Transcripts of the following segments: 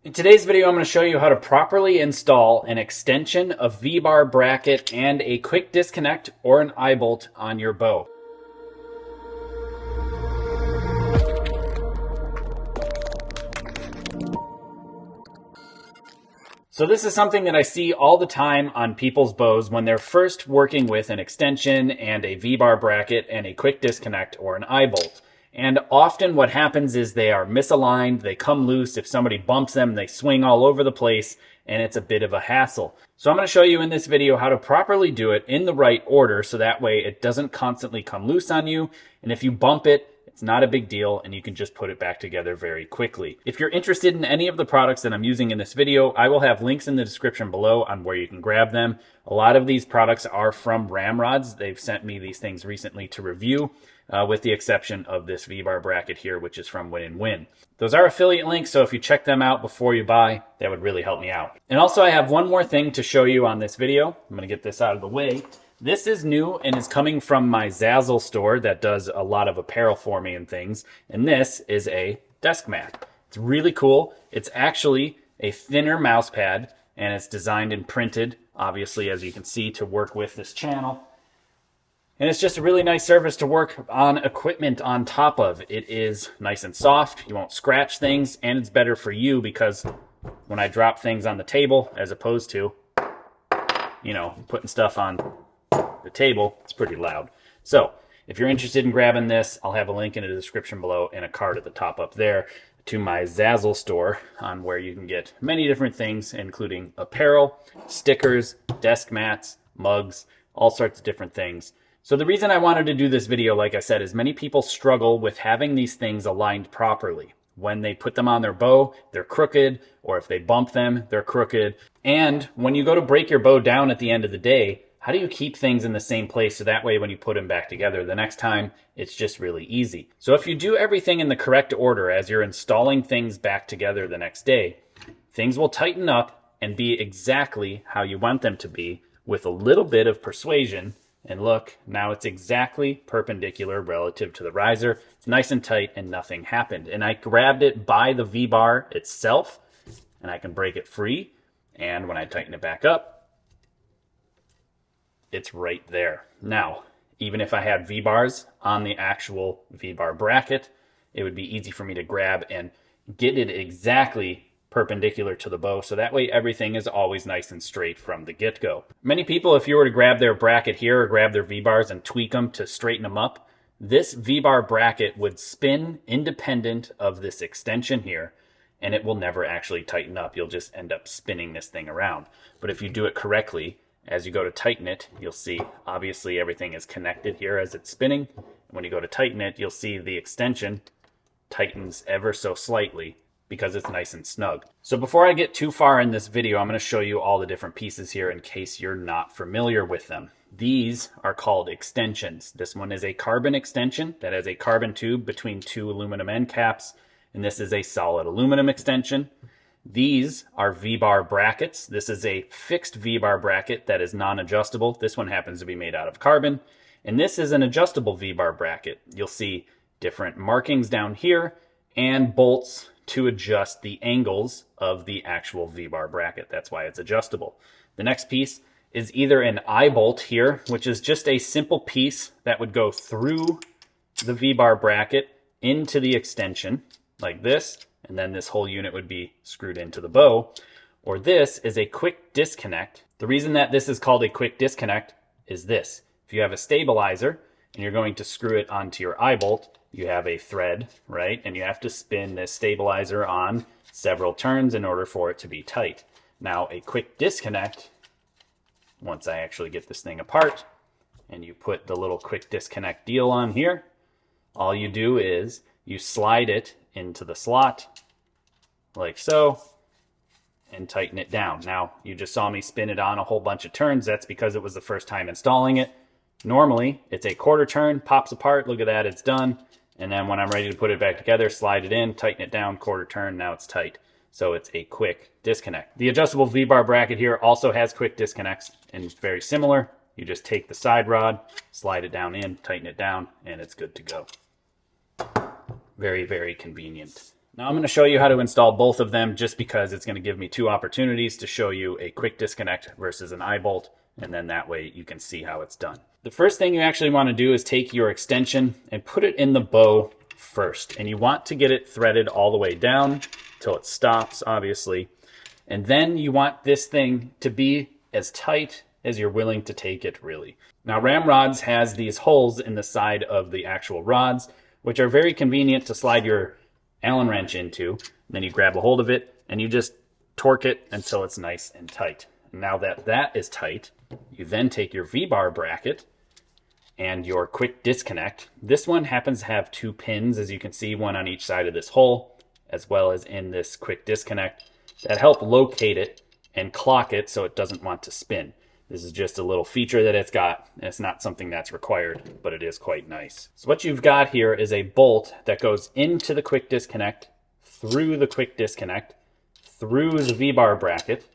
In today's video, I'm going to show you how to properly install an extension, a V-bar bracket, and a quick disconnect or an eye bolt on your bow. So this is something that I see all the time on people's bows when they're first working with an extension and a V-bar bracket and a quick disconnect or an eye bolt. And often what happens is they are misaligned, they come loose. If somebody bumps them, they swing all over the place, and it's a bit of a hassle. So I'm going to show you in this video how to properly do it in the right order so that way it doesn't constantly come loose on you. And if you bump it, it's not a big deal and you can just put it back together very quickly. If you're interested in any of the products that I'm using in this video, I will have links in the description below on where you can grab them. A lot of these products are from Ramrods. They've sent me these things recently to review. With the exception of this V-bar bracket here, which is from Win and Win. Those are affiliate links, so if you check them out before you buy, that would really help me out. And also I have one more thing to show you on this video. I'm going to get this out of the way. This is new and is coming from my Zazzle store that does a lot of apparel for me and things. And this is a desk mat. It's really cool. It's actually a thinner mouse pad and it's designed and printed, obviously, as you can see, to work with this channel. And it's just a really nice surface to work on equipment on top of. It is nice and soft, you won't scratch things, and it's better for you because when I drop things on the table, as opposed to, putting stuff on the table, it's pretty loud. So, if you're interested in grabbing this, I'll have a link in the description below and a card at the top up there to my Zazzle store on where you can get many different things, including apparel, stickers, desk mats, mugs, all sorts of different things. So the reason I wanted to do this video, like I said, is many people struggle with having these things aligned properly. When they put them on their bow, they're crooked, or if they bump them, they're crooked. And when you go to break your bow down at the end of the day, how do you keep things in the same place so that way when you put them back together the next time, it's just really easy. So if you do everything in the correct order as you're installing things back together the next day, things will tighten up and be exactly how you want them to be with a little bit of persuasion. And look, now it's exactly perpendicular relative to the riser. It's nice and tight and nothing happened. And I grabbed it by the V-bar itself and I can break it free. And when I tighten it back up, it's right there. Now, even if I had V-bars on the actual V-bar bracket, it would be easy for me to grab and get it exactly perpendicular to the bow, so that way everything is always nice and straight from the get-go. Many people, if you were to grab their bracket here or grab their V-bars and tweak them to straighten them up, this V-bar bracket would spin independent of this extension here, and it will never actually tighten up. You'll just end up spinning this thing around. But if you do it correctly, as you go to tighten it, you'll see obviously everything is connected here as it's spinning. When you go to tighten it, you'll see the extension tightens ever so slightly, because it's nice and snug. So before I get too far in this video, I'm going to show you all the different pieces here in case you're not familiar with them. These are called extensions. This one is a carbon extension that has a carbon tube between two aluminum end caps, and this is a solid aluminum extension. These are V-bar brackets. This is a fixed V-bar bracket that is non-adjustable. This one happens to be made out of carbon, and this is an adjustable V-bar bracket. You'll see different markings down here and bolts to adjust the angles of the actual V-bar bracket. That's why it's adjustable. The next piece is either an eye bolt here, which is just a simple piece that would go through the V-bar bracket into the extension like this, and then this whole unit would be screwed into the bow. Or this is a quick disconnect. The reason that this is called a quick disconnect is this. If you have a stabilizer and you're going to screw it onto your eye bolt, you have a thread, right? And you have to spin this stabilizer on several turns in order for it to be tight. Now, a quick disconnect, once I actually get this thing apart, and you put the little quick disconnect deal on here, all you do is you slide it into the slot, like so, and tighten it down. Now, you just saw me spin it on a whole bunch of turns. That's because it was the first time installing it. Normally, it's a quarter turn, pops apart, look at that, it's done. And then when I'm ready to put it back together, slide it in, tighten it down, quarter turn, now it's tight. So it's a quick disconnect. The adjustable V-bar bracket here also has quick disconnects, and it's very similar. You just take the side rod, slide it down in, tighten it down, and it's good to go. Very, very convenient. Now I'm going to show you how to install both of them just because it's going to give me two opportunities to show you a quick disconnect versus an eye bolt, and then that way you can see how it's done. The first thing you actually want to do is take your extension and put it in the bow first, and you want to get it threaded all the way down till it stops, obviously, and then you want this thing to be as tight as you're willing to take it, really. Now Ramrods has these holes in the side of the actual rods, which are very convenient to slide your Allen wrench into. And then you grab a hold of it and you just torque it until it's nice and tight. And now that that is tight, you then take your V-bar bracket and your quick disconnect. This one happens to have two pins, as you can see, one on each side of this hole, as well as in this quick disconnect, that help locate it and clock it so it doesn't want to spin. This is just a little feature that it's got, and it's not something that's required, but it is quite nice. So what you've got here is a bolt that goes into the quick disconnect, through the quick disconnect, through the V-bar bracket,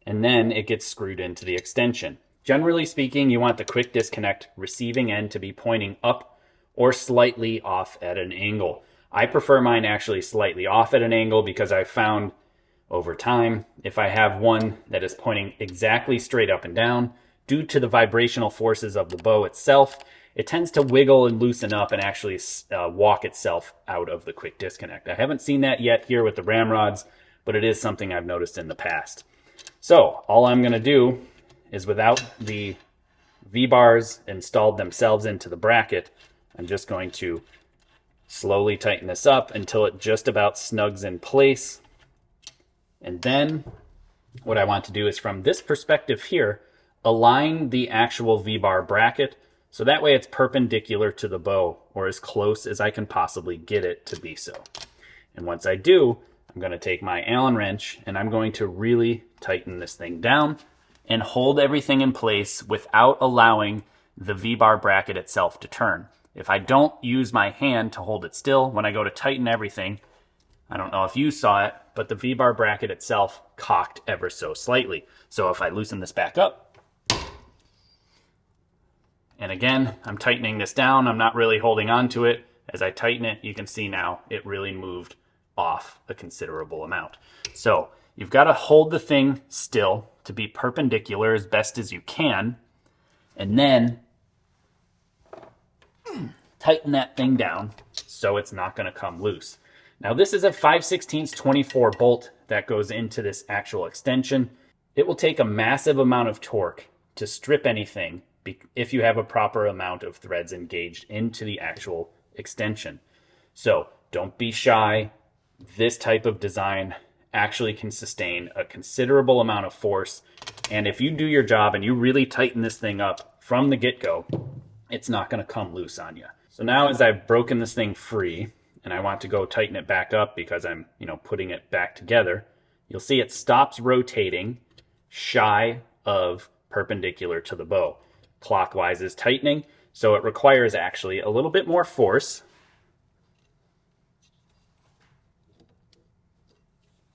and then it gets screwed into the extension. Generally speaking, you want the quick disconnect receiving end to be pointing up or slightly off at an angle. I prefer mine actually slightly off at an angle because I found over time, if I have one that is pointing exactly straight up and down, due to the vibrational forces of the bow itself, it tends to wiggle and loosen up and actually walk itself out of the quick disconnect. I haven't seen that yet here with the Ramrods, but it is something I've noticed in the past. So all I'm going to do is, without the V-bars installed themselves into the bracket, I'm just going to slowly tighten this up until it just about snugs in place. And then what I want to do is, from this perspective here, align the actual V-bar bracket so that way it's perpendicular to the bow, or as close as I can possibly get it to be so. And once I do, I'm going to take my Allen wrench and I'm going to really tighten this thing down and hold everything in place without allowing the V-bar bracket itself to turn. If I don't use my hand to hold it still, when I go to tighten everything, I don't know if you saw it, but the V-bar bracket itself cocked ever so slightly. So if I loosen this back up, and again, I'm tightening this down, I'm not really holding on to it. As I tighten it, you can see now it really moved off a considerable amount. So you've got to hold the thing still to be perpendicular as best as you can, and then tighten that thing down so it's not going to come loose. Now this is a 5/16 24 bolt that goes into this actual extension. It will take a massive amount of torque to strip anything if you have a proper amount of threads engaged into the actual extension. So don't be shy. This type of design actually can sustain a considerable amount of force. And if you do your job and you really tighten this thing up from the get-go, it's not going to come loose on you. So now, as I've broken this thing free, and I want to go tighten it back up because I'm, putting it back together, you'll see it stops rotating shy of perpendicular to the bow. Clockwise is tightening, so it requires actually a little bit more force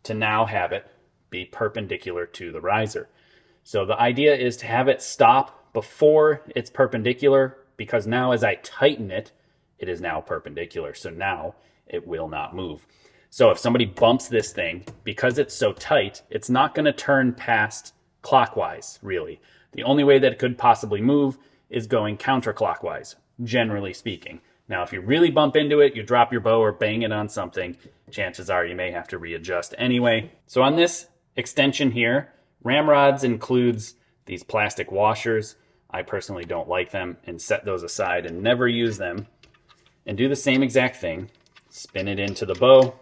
to now have it be perpendicular to the riser. So the idea is to have it stop before it's perpendicular, because now as I tighten it, it is now perpendicular. So now it will not move. So if somebody bumps this thing, because it's so tight, it's not going to turn past clockwise, really. The only way that it could possibly move is going counterclockwise, generally speaking. Now, if you really bump into it, you drop your bow or bang it on something, chances are you may have to readjust anyway. So on this extension here, Ramrods includes these plastic washers. I personally don't like them, and set those aside and never use them. And do the same exact thing. Spin it into the bow,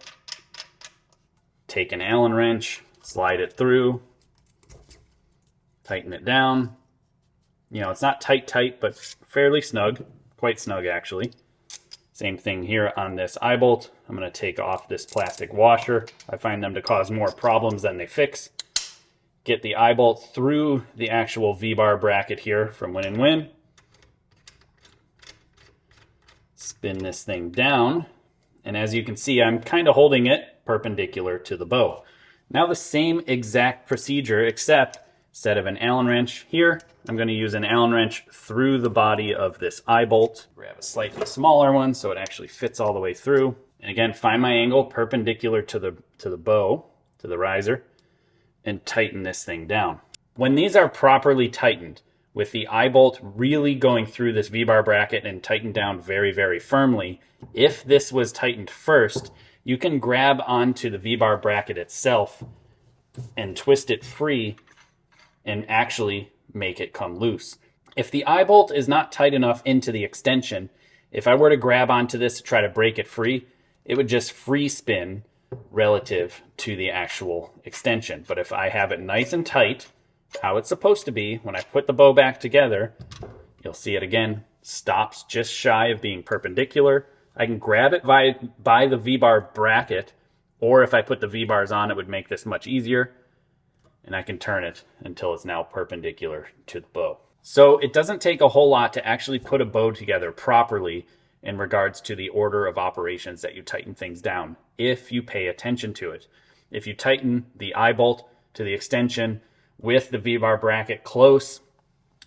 take an Allen wrench, slide it through, tighten it down. It's not tight, but fairly snug, quite snug actually. Same thing here on this eye bolt. I'm going to take off this plastic washer. I find them to cause more problems than they fix. Get the eye bolt through the actual V-bar bracket here from Win and Win. Spin this thing down, and as you can see, I'm kind of holding it perpendicular to the bow. Now the same exact procedure, except instead of an Allen wrench here, I'm going to use an Allen wrench through the body of this eye bolt. Grab a slightly smaller one so it actually fits all the way through. And again, find my angle perpendicular to the bow, to the riser, and tighten this thing down. When these are properly tightened, with the eye bolt really going through this V-bar bracket and tightened down very, very firmly, if this was tightened first, you can grab onto the V-bar bracket itself and twist it free and actually make it come loose. If the eye bolt is not tight enough into the extension, if I were to grab onto this to try to break it free, it would just free spin relative to the actual extension. But if I have it nice and tight, how it's supposed to be, when I put the bow back together, you'll see it again, stops just shy of being perpendicular. I can grab it by the V-bar bracket, or if I put the V-bars on, it would make this much easier. And I can turn it until it's now perpendicular to the bow. So it doesn't take a whole lot to actually put a bow together properly in regards to the order of operations that you tighten things down, if you pay attention to it. If you tighten the eye bolt to the extension with the V-bar bracket close,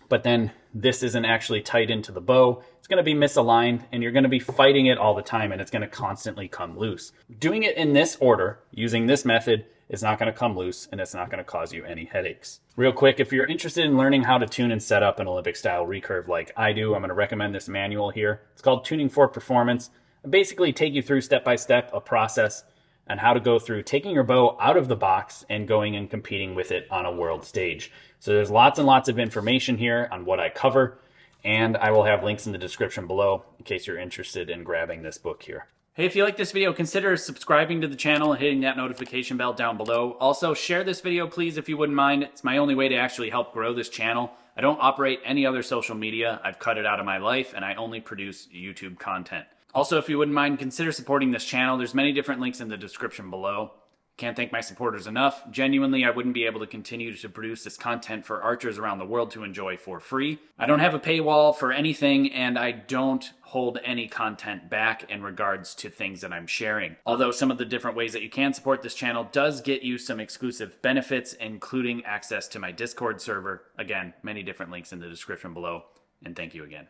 but then this isn't actually tight into the bow, it's going to be misaligned and you're going to be fighting it all the time and it's going to constantly come loose. Doing it in this order, using this method, is not going to come loose and it's not going to cause you any headaches. Real quick, if you're interested in learning how to tune and set up an Olympic style recurve like I do, I'm going to recommend this manual here. It's called Tuning for Performance. I basically take you through step by step a process and how to go through taking your bow out of the box and going and competing with it on a world stage. So there's lots and lots of information here on what I cover, and I will have links in the description below in case you're interested in grabbing this book here. Hey, if you like this video, consider subscribing to the channel and hitting that notification bell down below. Also, share this video, please, if you wouldn't mind. It's my only way to actually help grow this channel. I don't operate any other social media. I've cut it out of my life, and I only produce YouTube content. Also, if you wouldn't mind, consider supporting this channel. There's many different links in the description below. Can't thank my supporters enough. Genuinely, I wouldn't be able to continue to produce this content for archers around the world to enjoy for free. I don't have a paywall for anything, and I don't hold any content back in regards to things that I'm sharing. Although some of the different ways that you can support this channel does get you some exclusive benefits, including access to my Discord server. Again, many different links in the description below, and thank you again.